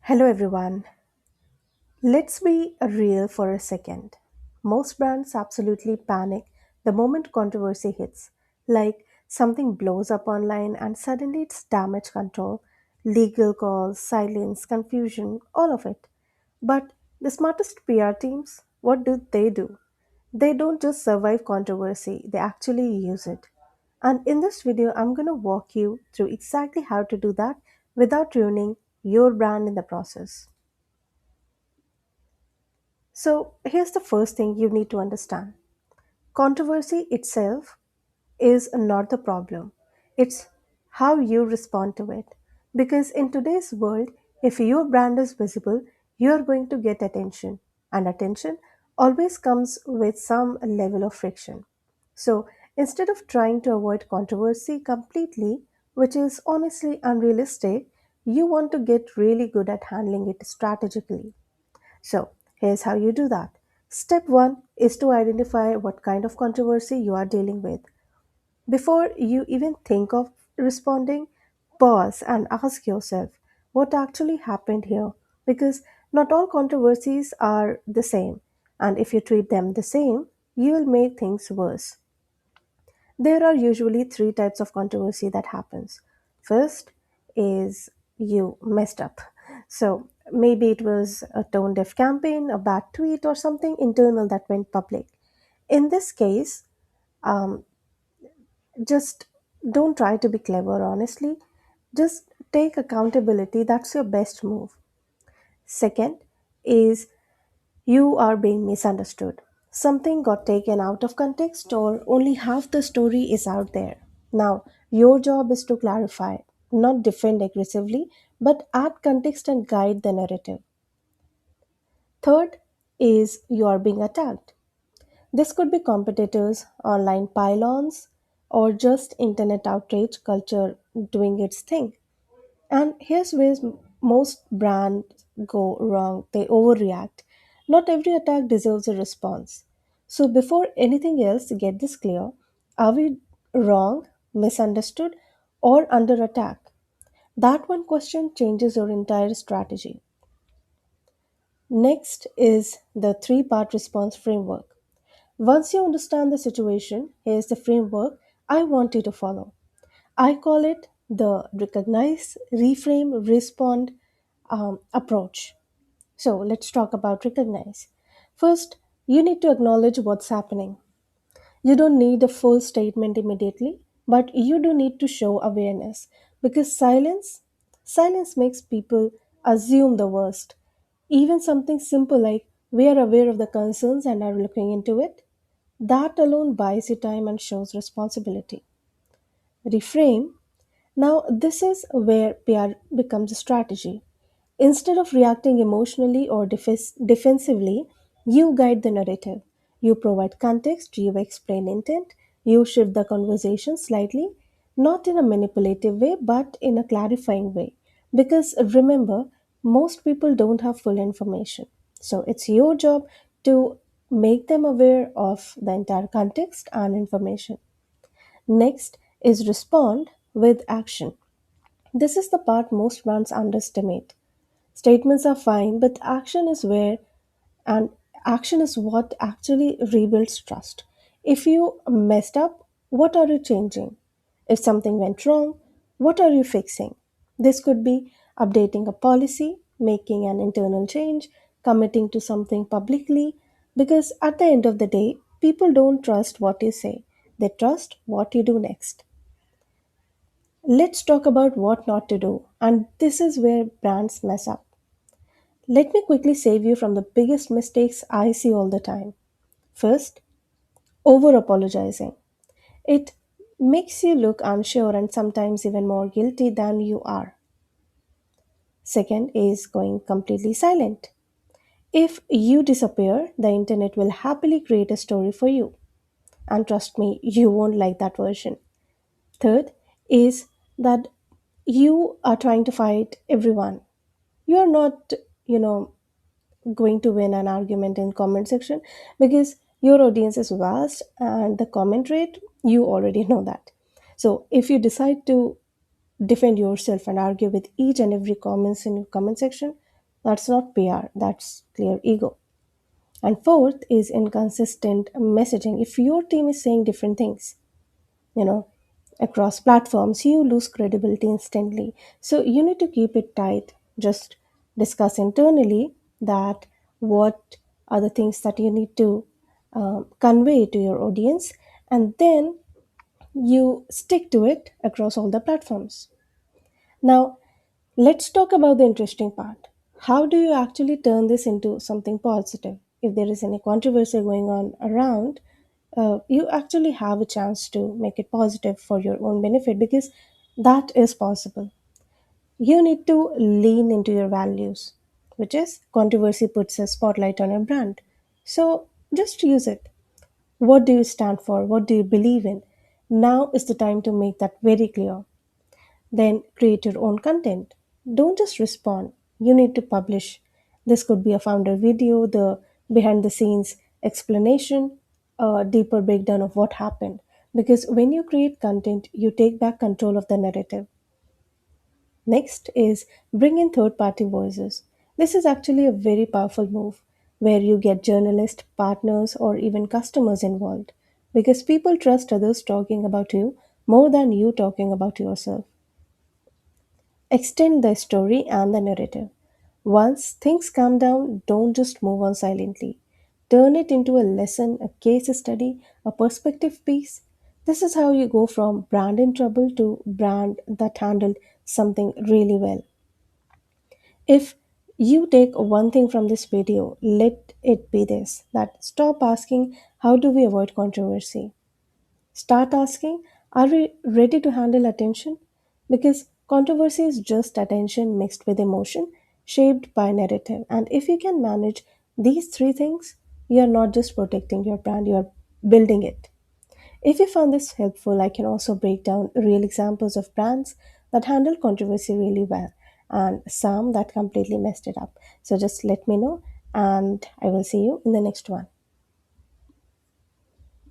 Hello, everyone. Let's be real for a second. Most brands absolutely panic the moment controversy hits, like something blows up online and suddenly it's damage control, legal calls, silence, confusion, all of it. But the smartest PR teams, what do? They don't just survive controversy, they actually use it. And in this video, I'm going to walk you through exactly how to do that without ruining your brand in the process. So, here's the first thing you need to understand: controversy itself is not the problem, it's how you respond to it. Because in today's world, if your brand is visible, you're going to get attention, and attention always comes with some level of friction. So, instead of trying to avoid controversy completely, which is honestly unrealistic, you want to get really good at handling it strategically. So, here's how you do that. Step one is to identify what kind of controversy you are dealing with. Before you even think of responding, pause and ask yourself what actually happened here, because not all controversies are the same, and if you treat them the same, you will make things worse. There are usually three types of controversy that happens. First is you messed up. So maybe it was a tone deaf campaign, a bad tweet, or something internal that went public. In this case, um, just don't try to be clever, honestly. Just take accountability. That's your best move. Second is you are being misunderstood. Something got taken out of context, or only half the story is out there. Now, your job is to clarify, not defend aggressively, but add context and guide the narrative. Third is you are being attacked. This could be competitors, online pylons, or just internet outrage culture doing its thing. And here's where most brands go wrong: they overreact. Not every attack deserves a response. So, before anything else, get this clear: are we wrong, misunderstood, or under attack? That one question changes your entire strategy. Next is the three-part response framework. Once you understand the situation, here's the framework I want you to follow. I call it the recognize, reframe, respond approach. So let's talk about recognize. First, you need to acknowledge what's happening. You don't need a full statement immediately, but you do need to show awareness, because silence makes people assume the worst. Even something simple like we are aware of the concerns and are looking into it, that alone buys you time and shows responsibility. Reframe. Now, this is where PR becomes a strategy. Instead of reacting emotionally or defensively, you guide the narrative. You provide context, you explain intent, you shift the conversation slightly, not in a manipulative way, but in a clarifying way. Because remember, most people don't have full information. So it's your job to make them aware of the entire context and information. Next is respond with action. This is the part most brands underestimate. Statements are fine, but and action is what actually rebuilds trust. If you messed up, what are you changing? If something went wrong, what are you fixing? This could be updating a policy, making an internal change, committing to something publicly, because at the end of the day, people don't trust what you say, they trust what you do next. Let's talk about what not to do, and this is where brands mess up. Let me quickly save you from the biggest mistakes I see all the time. First, over apologizing. It makes you look unsure and sometimes even more guilty than you are. Second is going completely silent. If you disappear, the internet will happily create a story for you. And trust me, you won't like that version. Third is that you are trying to fight everyone. You are not, you know, going to win an argument in comment section, because your audience is vast and the comment rate, you already know that. So if you decide to defend yourself and argue with each and every comments in your comment section, That's not PR, that's clear ego. And fourth is inconsistent messaging. If your team is saying different things, you know, across platforms, you lose credibility instantly. So you need to keep it tight. Just discuss internally that what are the things that you need to convey to your audience, and then you stick to it across all the platforms. Now, let's talk about the interesting part. How do you actually turn this into something positive? If there is any controversy going on around, you actually have a chance to make it positive for your own benefit, because that is possible. You need to lean into your values, which is controversy puts a spotlight on your brand. So just use it. What do you stand for? What do you believe in? Now is the time to make that very clear. Then create your own content. Don't just respond, you need to publish. This could be a founder video, the behind the scenes explanation, a deeper breakdown of what happened. Because when you create content, you take back control of the narrative. Next is bring in third party voices. This is actually a very powerful move where you get journalists, partners, or even customers involved, because people trust others talking about you more than you talking about yourself. Extend the story and the narrative. Once things calm down, don't just move on silently. Turn it into a lesson, a case study, a perspective piece. This is how you go from brand in trouble to brand that handled something really well. If you take one thing from this video, let it be this, that stop asking, how do we avoid controversy? Start asking, are we ready to handle attention? Because controversy is just attention mixed with emotion, shaped by narrative. And if you can manage these three things, you are not just protecting your brand, you are building it. If you found this helpful, I can also break down real examples of brands that handle controversy really well and some that completely messed it up. So just let me know, and I will see you in the next one.